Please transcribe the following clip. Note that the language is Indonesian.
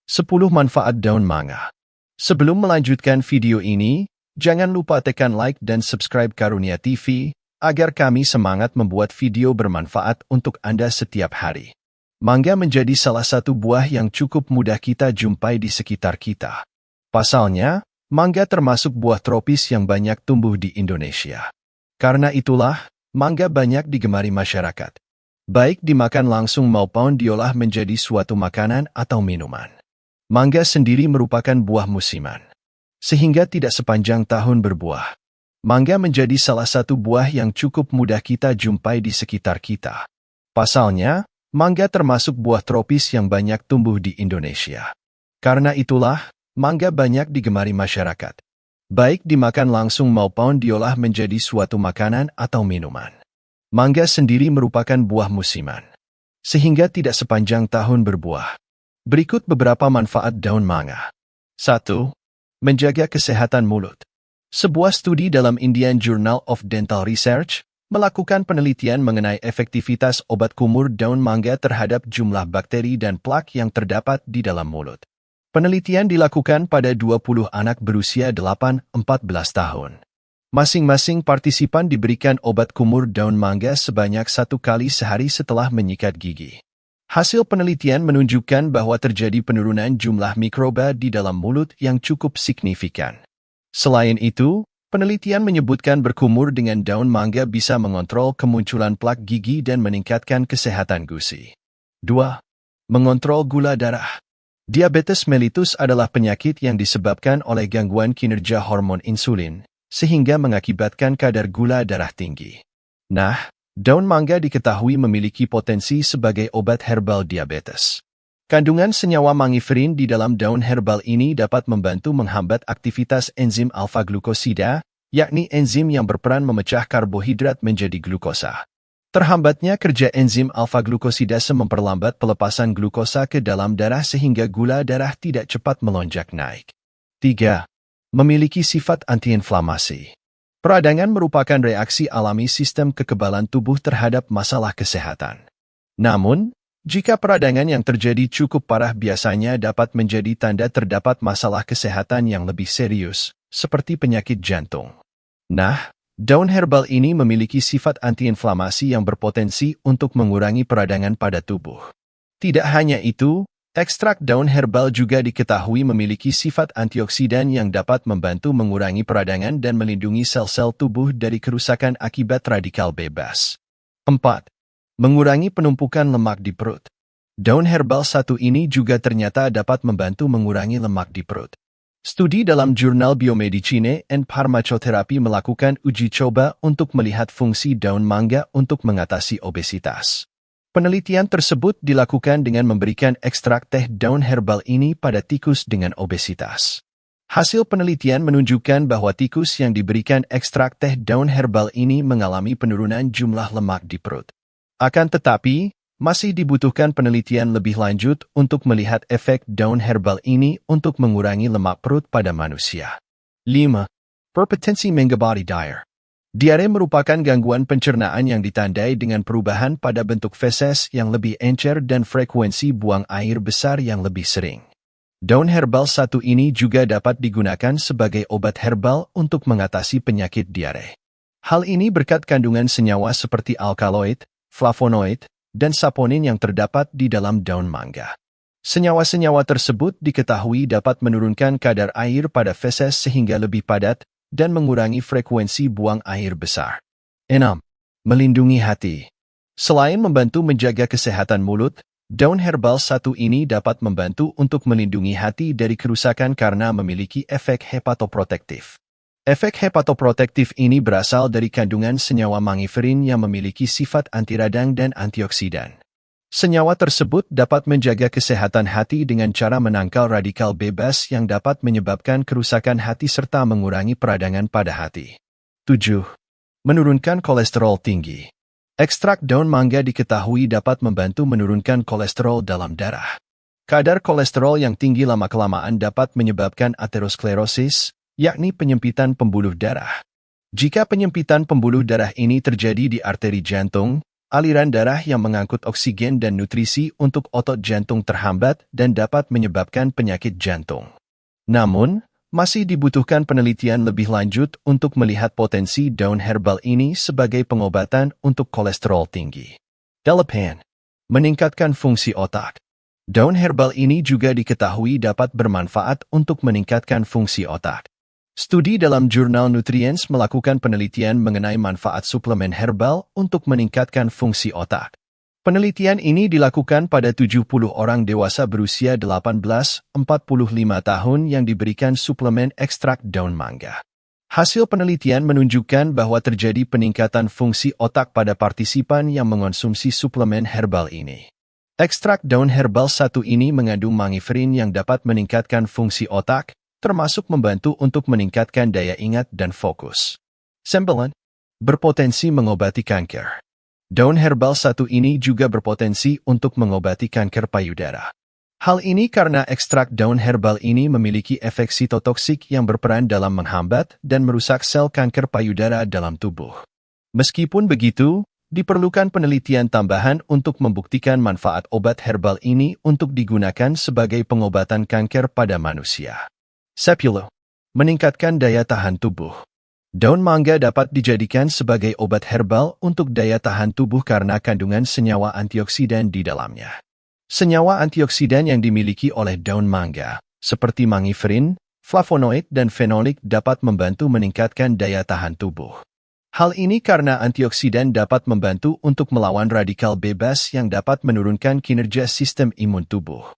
10 manfaat daun mangga. Sebelum melanjutkan video ini, jangan lupa tekan like dan subscribe Karunia TV, agar kami semangat membuat video bermanfaat untuk Anda setiap hari. Mangga menjadi salah satu buah yang cukup mudah kita jumpai di sekitar kita. Pasalnya, mangga termasuk buah tropis yang banyak tumbuh di Indonesia. Karena itulah, mangga banyak digemari masyarakat. Baik dimakan langsung maupun diolah menjadi suatu makanan atau minuman. Mangga sendiri merupakan buah musiman, sehingga tidak sepanjang tahun berbuah. Mangga menjadi salah satu buah yang cukup mudah kita jumpai di sekitar kita. Pasalnya, mangga termasuk buah tropis yang banyak tumbuh di Indonesia. Karena itulah, mangga banyak digemari masyarakat. Baik dimakan langsung maupun diolah menjadi suatu makanan atau minuman. Mangga sendiri merupakan buah musiman, sehingga tidak sepanjang tahun berbuah. Berikut beberapa manfaat daun mangga. 1. Menjaga kesehatan mulut. Sebuah studi dalam Indian Journal of Dental Research melakukan penelitian mengenai efektivitas obat kumur daun mangga terhadap jumlah bakteri dan plak yang terdapat di dalam mulut. Penelitian dilakukan pada 20 anak berusia 8-14 tahun. Masing-masing partisipan diberikan obat kumur daun mangga sebanyak 1 kali sehari setelah menyikat gigi. Hasil penelitian menunjukkan bahwa terjadi penurunan jumlah mikroba di dalam mulut yang cukup signifikan. Selain itu, penelitian menyebutkan berkumur dengan daun mangga bisa mengontrol kemunculan plak gigi dan meningkatkan kesehatan gusi. 2. Mengontrol gula darah. Diabetes mellitus adalah penyakit yang disebabkan oleh gangguan kinerja hormon insulin, sehingga mengakibatkan kadar gula darah tinggi. Nah, daun mangga diketahui memiliki potensi sebagai obat herbal diabetes. Kandungan senyawa mangiferin di dalam daun herbal ini dapat membantu menghambat aktivitas enzim alfa-glukosida, yakni enzim yang berperan memecah karbohidrat menjadi glukosa. Terhambatnya kerja enzim alfa-glukosida memperlambat pelepasan glukosa ke dalam darah sehingga gula darah tidak cepat melonjak naik. 3. Memiliki sifat antiinflamasi. Peradangan merupakan reaksi alami sistem kekebalan tubuh terhadap masalah kesehatan. Namun, jika peradangan yang terjadi cukup parah biasanya dapat menjadi tanda terdapat masalah kesehatan yang lebih serius, seperti penyakit jantung. Nah, daun herbal ini memiliki sifat antiinflamasi yang berpotensi untuk mengurangi peradangan pada tubuh. Tidak hanya itu, ekstrak daun herbal juga diketahui memiliki sifat antioksidan yang dapat membantu mengurangi peradangan dan melindungi sel-sel tubuh dari kerusakan akibat radikal bebas. 4. Mengurangi penumpukan lemak di perut. Daun herbal satu ini juga ternyata dapat membantu mengurangi lemak di perut. Studi dalam jurnal Biomedicine and Pharmacotherapy melakukan uji coba untuk melihat fungsi daun mangga untuk mengatasi obesitas. Penelitian tersebut dilakukan dengan memberikan ekstrak teh daun herbal ini pada tikus dengan obesitas. Hasil penelitian menunjukkan bahwa tikus yang diberikan ekstrak teh daun herbal ini mengalami penurunan jumlah lemak di perut. Akan tetapi, masih dibutuhkan penelitian lebih lanjut untuk melihat efek daun herbal ini untuk mengurangi lemak perut pada manusia. 5. Perpetensi mangga body diare. Diare merupakan gangguan pencernaan yang ditandai dengan perubahan pada bentuk feses yang lebih encer dan frekuensi buang air besar yang lebih sering. Daun herbal satu ini juga dapat digunakan sebagai obat herbal untuk mengatasi penyakit diare. Hal ini berkat kandungan senyawa seperti alkaloid, flavonoid, dan saponin yang terdapat di dalam daun mangga. Senyawa-senyawa tersebut diketahui dapat menurunkan kadar air pada feses sehingga lebih padat, dan mengurangi frekuensi buang air besar. 6. Melindungi hati. Selain membantu menjaga kesehatan mulut, daun herbal satu ini dapat membantu untuk melindungi hati dari kerusakan karena memiliki efek hepatoprotektif. Efek hepatoprotektif ini berasal dari kandungan senyawa mangiferin yang memiliki sifat anti radang dan antioksidan. Senyawa tersebut dapat menjaga kesehatan hati dengan cara menangkal radikal bebas yang dapat menyebabkan kerusakan hati serta mengurangi peradangan pada hati. 7. Menurunkan kolesterol tinggi. Ekstrak daun mangga diketahui dapat membantu menurunkan kolesterol dalam darah. Kadar kolesterol yang tinggi lama-kelamaan dapat menyebabkan aterosklerosis, yakni penyempitan pembuluh darah. Jika penyempitan pembuluh darah ini terjadi di arteri jantung, aliran darah yang mengangkut oksigen dan nutrisi untuk otot jantung terhambat dan dapat menyebabkan penyakit jantung. Namun, masih dibutuhkan penelitian lebih lanjut untuk melihat potensi daun herbal ini sebagai pengobatan untuk kolesterol tinggi. 8. Meningkatkan fungsi otak. Daun herbal ini juga diketahui dapat bermanfaat untuk meningkatkan fungsi otak. Studi dalam jurnal Nutrients melakukan penelitian mengenai manfaat suplemen herbal untuk meningkatkan fungsi otak. Penelitian ini dilakukan pada 70 orang dewasa berusia 18-45 tahun yang diberikan suplemen ekstrak daun mangga. Hasil penelitian menunjukkan bahwa terjadi peningkatan fungsi otak pada partisipan yang mengonsumsi suplemen herbal ini. Ekstrak daun herbal satu ini mengandung mangiferin yang dapat meningkatkan fungsi otak, termasuk membantu untuk meningkatkan daya ingat dan fokus. 9. Berpotensi mengobati kanker. Daun herbal satu ini juga berpotensi untuk mengobati kanker payudara. Hal ini karena ekstrak daun herbal ini memiliki efek sitotoksik yang berperan dalam menghambat dan merusak sel kanker payudara dalam tubuh. Meskipun begitu, diperlukan penelitian tambahan untuk membuktikan manfaat obat herbal ini untuk digunakan sebagai pengobatan kanker pada manusia. 10. Meningkatkan daya tahan tubuh. Daun mangga dapat dijadikan sebagai obat herbal untuk daya tahan tubuh karena kandungan senyawa antioksidan di dalamnya. Senyawa antioksidan yang dimiliki oleh daun mangga, seperti mangiferin, flavonoid, dan fenolik dapat membantu meningkatkan daya tahan tubuh. Hal ini karena antioksidan dapat membantu untuk melawan radikal bebas yang dapat menurunkan kinerja sistem imun tubuh.